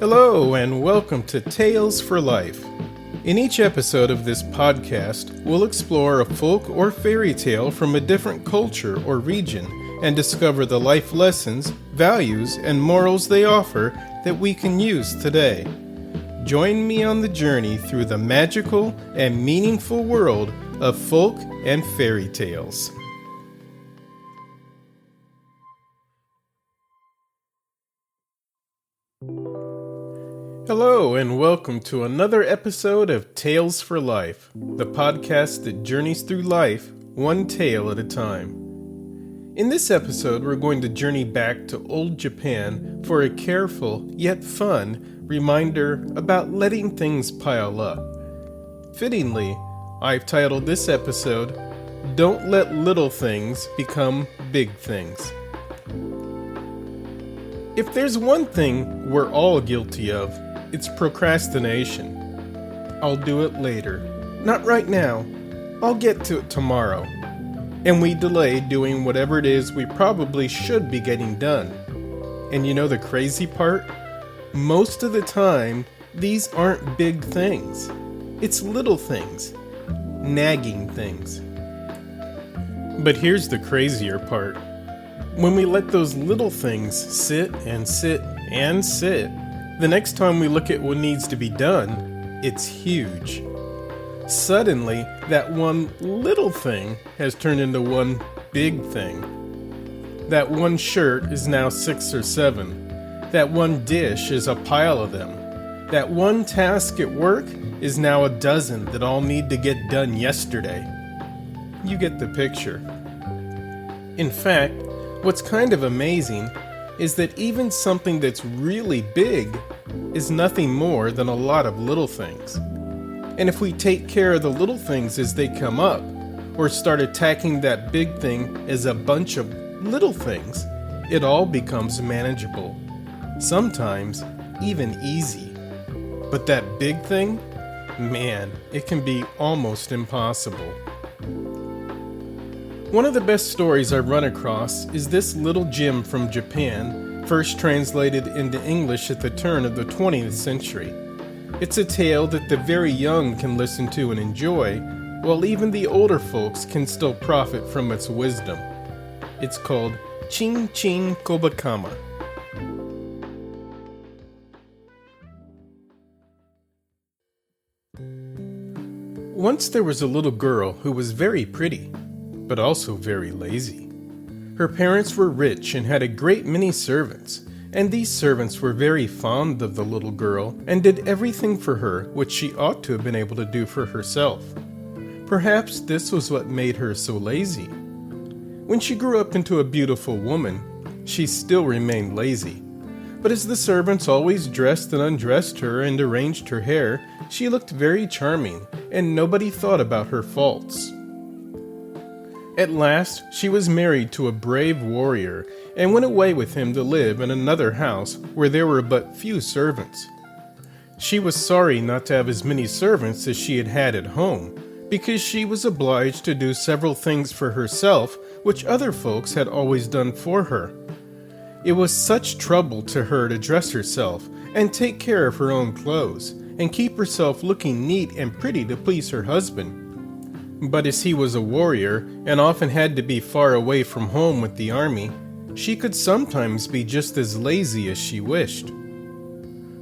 Hello, and welcome to Tales for Life. In each episode of this podcast, we'll explore a folk or fairy tale from a different culture or region and discover the life lessons, values, and morals they offer that we can use today. Join me on the journey through the magical and meaningful world of folk and fairy tales. Hello, and welcome to another episode of Tales for Life, the podcast that journeys through life one tale at a time. In this episode, we're going to journey back to old Japan for a careful yet fun reminder about letting things pile up. Fittingly, I've titled this episode, Don't Let Little Things Become Big Things. If there's one thing we're all guilty of, it's procrastination. I'll do it later. Not right now. I'll get to it tomorrow. And we delay doing whatever it is we probably should be getting done. And you know the crazy part? Most of the time, these aren't big things. It's little things. Nagging things. But here's the crazier part. When we let those little things sit and sit and sit, the next time we look at what needs to be done, it's huge. Suddenly, that one little thing has turned into one big thing. That one shirt is now 6 or 7. That one dish is a pile of them. That one task at work is now a dozen that all need to get done yesterday. You get the picture. In fact, what's kind of amazing is that even something that's really big is nothing more than a lot of little things. And if we take care of the little things as they come up, or start attacking that big thing as a bunch of little things, it all becomes manageable. Sometimes even easy. But that big thing, man, it can be almost impossible. One of the best stories I've run across is this little gem from Japan, first translated into English at the turn of the 20th century. It's a tale that the very young can listen to and enjoy, while even the older folks can still profit from its wisdom. It's called Chin Chin Kobakama. Once there was a little girl who was very pretty, but also very lazy. Her parents were rich and had a great many servants, and these servants were very fond of the little girl and did everything for her which she ought to have been able to do for herself. Perhaps this was what made her so lazy. When she grew up into a beautiful woman, she still remained lazy. But as the servants always dressed and undressed her and arranged her hair, she looked very charming, and nobody thought about her faults. At last, she was married to a brave warrior and went away with him to live in another house where there were but few servants. She was sorry not to have as many servants as she had had at home, because she was obliged to do several things for herself which other folks had always done for her. It was such trouble to her to dress herself and take care of her own clothes and keep herself looking neat and pretty to please her husband. But as he was a warrior and often had to be far away from home with the army, she could sometimes be just as lazy as she wished.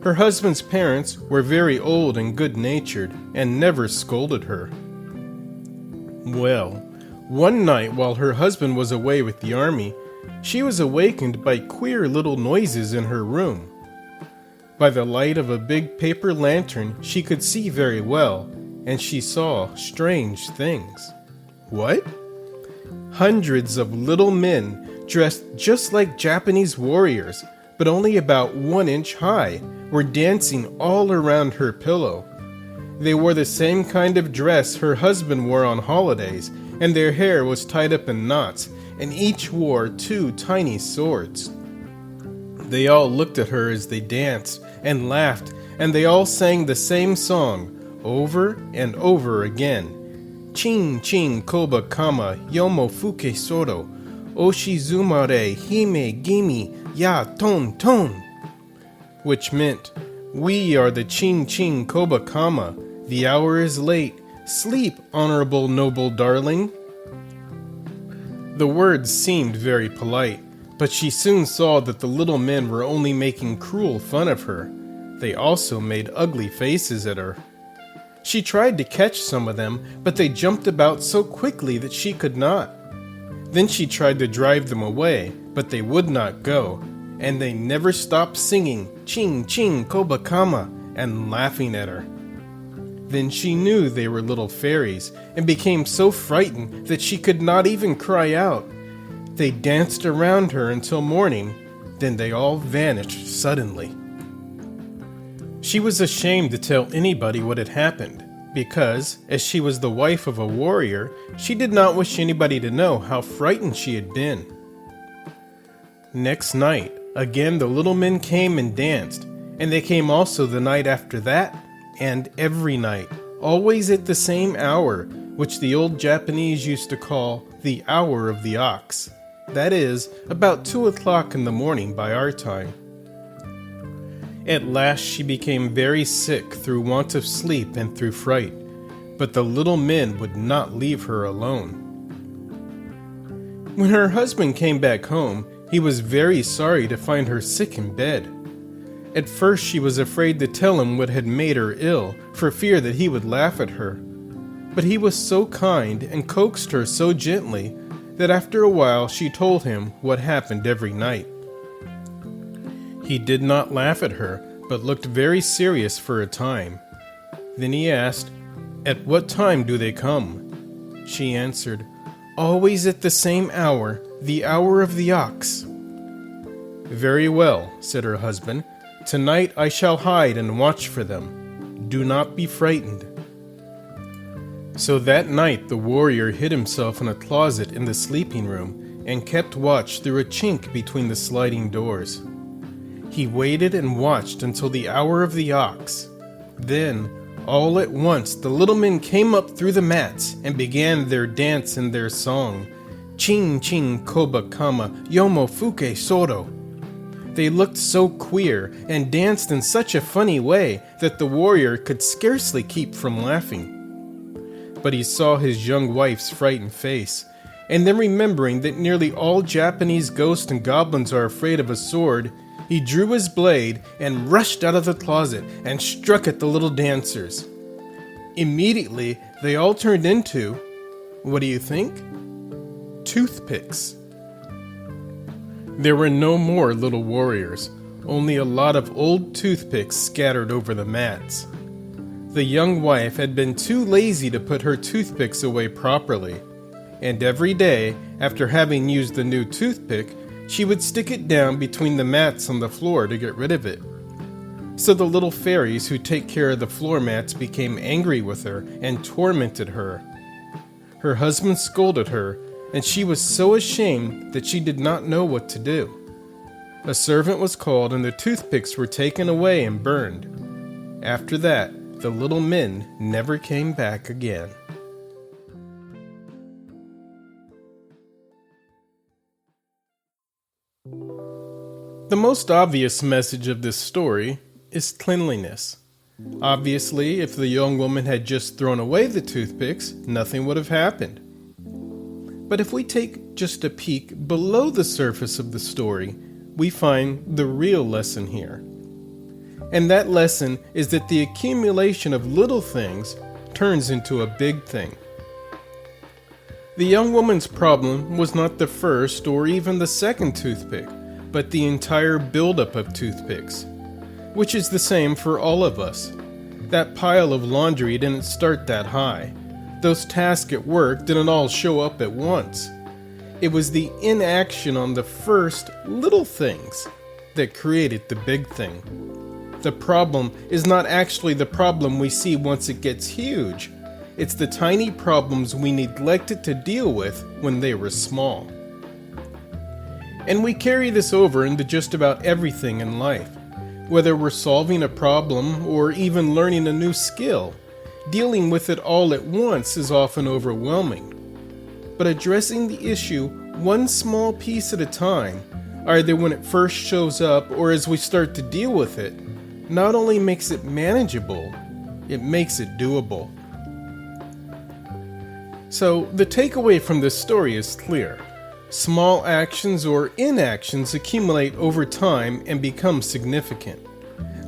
Her husband's parents were very old and good-natured and never scolded her. Well, one night while her husband was away with the army, she was awakened by queer little noises in her room. By the light of a big paper lantern, she could see very well, and she saw strange things. What? Hundreds of little men, dressed just like Japanese warriors, but only about 1 inch high, were dancing all around her pillow. They wore the same kind of dress her husband wore on holidays, and their hair was tied up in knots, and each wore 2 tiny swords. They all looked at her as they danced and laughed, and they all sang the same song, over and over again. Chin Chin Kobakama Yomo Fuke Soro Oshizumare Hime Gimi Ya Ton Ton, which meant, We are the Ching Ching Kobakama. The hour is late. Sleep, honorable noble darling. The words seemed very polite, but she soon saw that the little men were only making cruel fun of her. They also made ugly faces at her. She tried to catch some of them, but they jumped about so quickly that she could not. Then she tried to drive them away, but they would not go, and they never stopped singing Ching Ching Kobakama and laughing at her. Then she knew they were little fairies and became so frightened that she could not even cry out. They danced around her until morning, then they all vanished suddenly. She was ashamed to tell anybody what had happened, because, as she was the wife of a warrior, she did not wish anybody to know how frightened she had been. Next night, again the little men came and danced, and they came also the night after that, and every night, always at the same hour, which the old Japanese used to call the hour of the ox. That is, about 2 o'clock in the morning by our time. At last she became very sick through want of sleep and through fright, but the little men would not leave her alone. When her husband came back home, he was very sorry to find her sick in bed. At first she was afraid to tell him what had made her ill, for fear that he would laugh at her. But he was so kind and coaxed her so gently that after a while she told him what happened every night. He did not laugh at her, but looked very serious for a time. Then he asked, "At what time do they come?" She answered, "Always at the same hour, the hour of the ox." "Very well," said her husband. "Tonight I shall hide and watch for them. Do not be frightened." So that night the warrior hid himself in a closet in the sleeping room and kept watch through a chink between the sliding doors. He waited and watched until the hour of the ox. Then, all at once, the little men came up through the mats and began their dance and their song, Ching Ching Kobakama Yomo Fuke Soro. They looked so queer and danced in such a funny way that the warrior could scarcely keep from laughing. But he saw his young wife's frightened face, and then remembering that nearly all Japanese ghosts and goblins are afraid of a sword, he drew his blade and rushed out of the closet and struck at the little dancers. Immediately, they all turned into, what do you think? Toothpicks. There were no more little warriors, only a lot of old toothpicks scattered over the mats. The young wife had been too lazy to put her toothpicks away properly, and every day, after having used the new toothpick, she would stick it down between the mats on the floor to get rid of it. So the little fairies who take care of the floor mats became angry with her and tormented her. Her husband scolded her, and she was so ashamed that she did not know what to do. A servant was called and the toothpicks were taken away and burned. After that, the little men never came back again. The most obvious message of this story is cleanliness. Obviously, if the young woman had just thrown away the toothpicks, nothing would have happened. But if we take just a peek below the surface of the story, we find the real lesson here. And that lesson is that the accumulation of little things turns into a big thing. The young woman's problem was not the first or even the second toothpick, but the entire buildup of toothpicks, which is the same for all of us. That pile of laundry didn't start that high. Those tasks at work didn't all show up at once. It was the inaction on the first little things that created the big thing. The problem is not actually the problem we see once it gets huge. It's the tiny problems we neglected to deal with when they were small. And we carry this over into just about everything in life. Whether we're solving a problem or even learning a new skill, dealing with it all at once is often overwhelming. But addressing the issue one small piece at a time, either when it first shows up or as we start to deal with it, not only makes it manageable, it makes it doable. So, the takeaway from this story is clear. Small actions or inactions accumulate over time and become significant.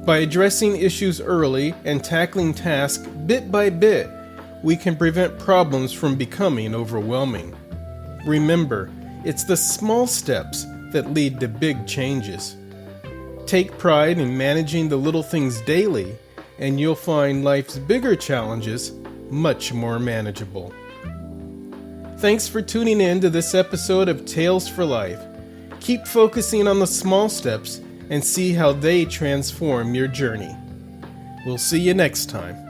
By addressing issues early and tackling tasks bit by bit, we can prevent problems from becoming overwhelming. Remember, it's the small steps that lead to big changes. Take pride in managing the little things daily, and you'll find life's bigger challenges much more manageable. Thanks for tuning in to this episode of Tales for Life. Keep focusing on the small steps and see how they transform your journey. We'll see you next time.